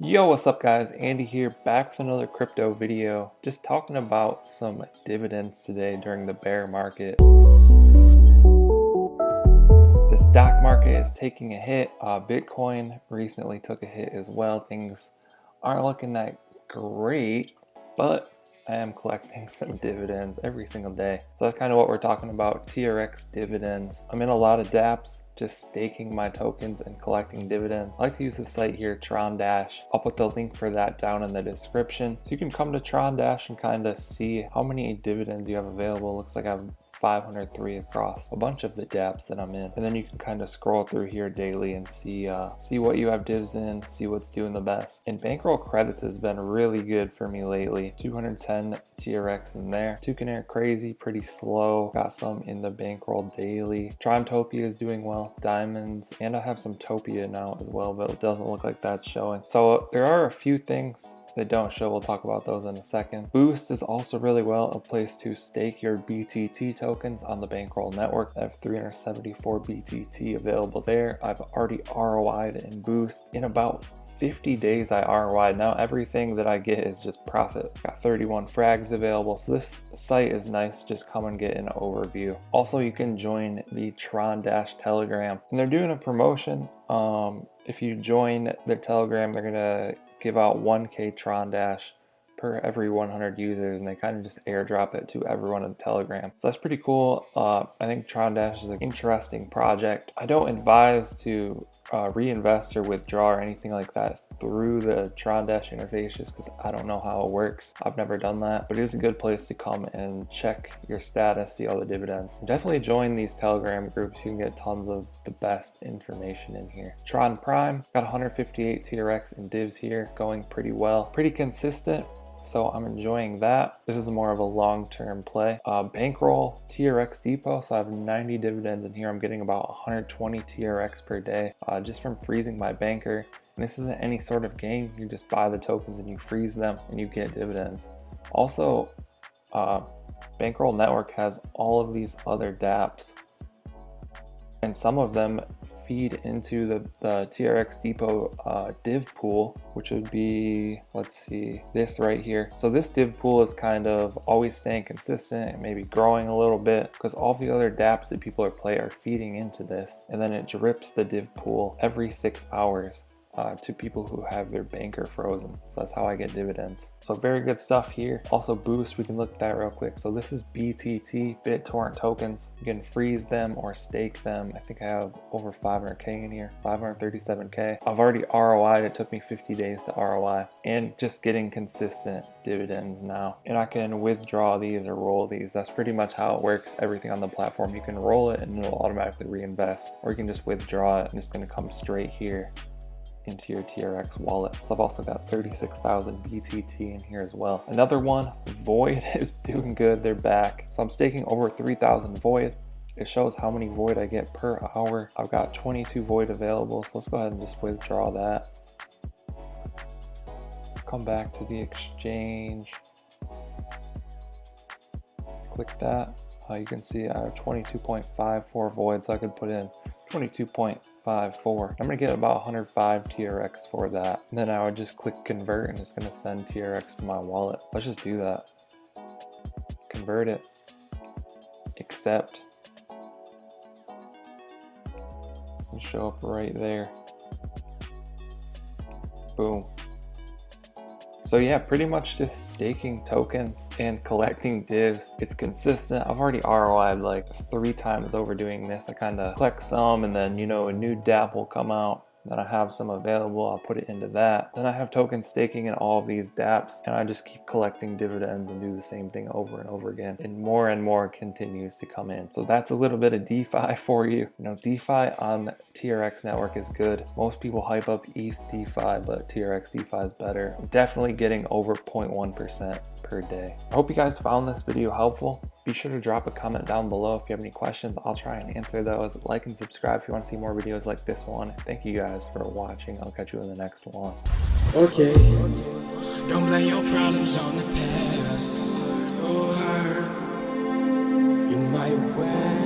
Yo, what's up guys? Andy here, back with another crypto video. Just talking about some dividends today during the bear market. The stock market is taking a hit. Bitcoin recently took a hit as well. Things aren't looking that great, but I am collecting some dividends every single day. So that's kind of what we're talking about, TRX dividends. I'm in a lot of dApps, just staking my tokens and collecting dividends. I like to use this site here, Tron Dash. I'll put the link for that down in the description. So you can come to Tron Dash and kind of see how many dividends you have available. Looks like I have 503 across a bunch of the dApps that I'm in. And then you can kind of scroll through here daily and see what you have divs in, see what's doing the best. And Bankroll Credits has been really good for me lately. 210 TRX in there. Toucan Air Crazy, pretty slow. Got some in the Bankroll Daily. Trimtopia is doing well. Diamonds, and I have some Topia now as well, but it doesn't look like that's showing. So there are a few things that don't show. We'll talk about those in a second. Boost is also really well a place to stake your BTT tokens on the Bankroll network. I have 374 BTT available there. I've already ROI'd in Boost. In about 50 days I ROI. Now everything that I get is just profit. Got 31 frags available, so this site is nice. Just come and get an overview. Also, you can join the Tron Dash Telegram, and they're doing a promotion. If you join their Telegram, they're gonna give out 1K Tron Dash per every 100 users, and they kind of just airdrop it to everyone in Telegram. So that's pretty cool. I think Tron Dash is an interesting project. I don't advise to reinvest or withdraw or anything like that through the Tron Dash interface, just because I don't know how it works. I've never done that, but it is a good place to come and check your status, see all the dividends. Definitely join these Telegram groups. You can get tons of the best information in here. Tron Prime, got 158 TRX and divs here, going pretty well, pretty consistent. So I'm enjoying that. This is more of a long-term play. Bankroll TRX Depot, so I have 90 dividends in here. I'm getting about 120 TRX per day just from freezing my banker. And this isn't any sort of game. You just buy the tokens and you freeze them and you get dividends. Also, Bankroll Network has all of these other dApps, and some of them feed into the TRX Depot div pool, which would be, let's see, this right here. So this div pool is kind of always staying consistent and maybe growing a little bit, because all the other dApps that people are playing are feeding into this, and then it drips the div pool every 6 hours to people who have their banker frozen. So that's how I get dividends. So very good stuff here. Also Boost, we can look at that real quick. So this is BTT, BitTorrent tokens. You can freeze them or stake them. I think I have over 500K in here, 537K. I've already ROI'd. It took me 50 days to ROI, and just getting consistent dividends now. And I can withdraw these or roll these. That's pretty much how it works. Everything on the platform, you can roll it and it'll automatically reinvest, or you can just withdraw it and it's going to come straight here into your TRX wallet. So I've also got 36,000 BTT in here as well. Another one, Void, is doing good. They're back. So I'm staking over 3,000 Void. It shows how many Void I get per hour. I've got 22 Void available, so let's go ahead and just withdraw that. Come back to the exchange. Click that. You can see I have 22.54 Void, so I could put in 22.54. I'm gonna get about 105 TRX for that. And then I would just click convert and it's gonna send TRX to my wallet. Let's just do that. Convert it. Accept. It'll show up right there. Boom. So yeah, pretty much just staking tokens and collecting divs. It's consistent. I've already ROI'd like 3 times over doing this. I kind of collect some, and then, you know, a new dApp will come out. Then I have some available, I'll put it into that. Then I have token staking in all of these dApps, and I just keep collecting dividends and do the same thing over and over again. And more continues to come in. So that's a little bit of DeFi for you. You know, DeFi on TRX network is good. Most people hype up ETH DeFi, but TRX DeFi is better. I'm definitely getting over 0.1% per day. I hope you guys found this video helpful. Be sure to drop a comment down below if you have any questions. I'll try and answer those. Like and subscribe if you want to see more videos like this one. Thank you guys for watching. I'll catch you in the next one. Okay. Don't blame your problems on the past. Go hard. You might win.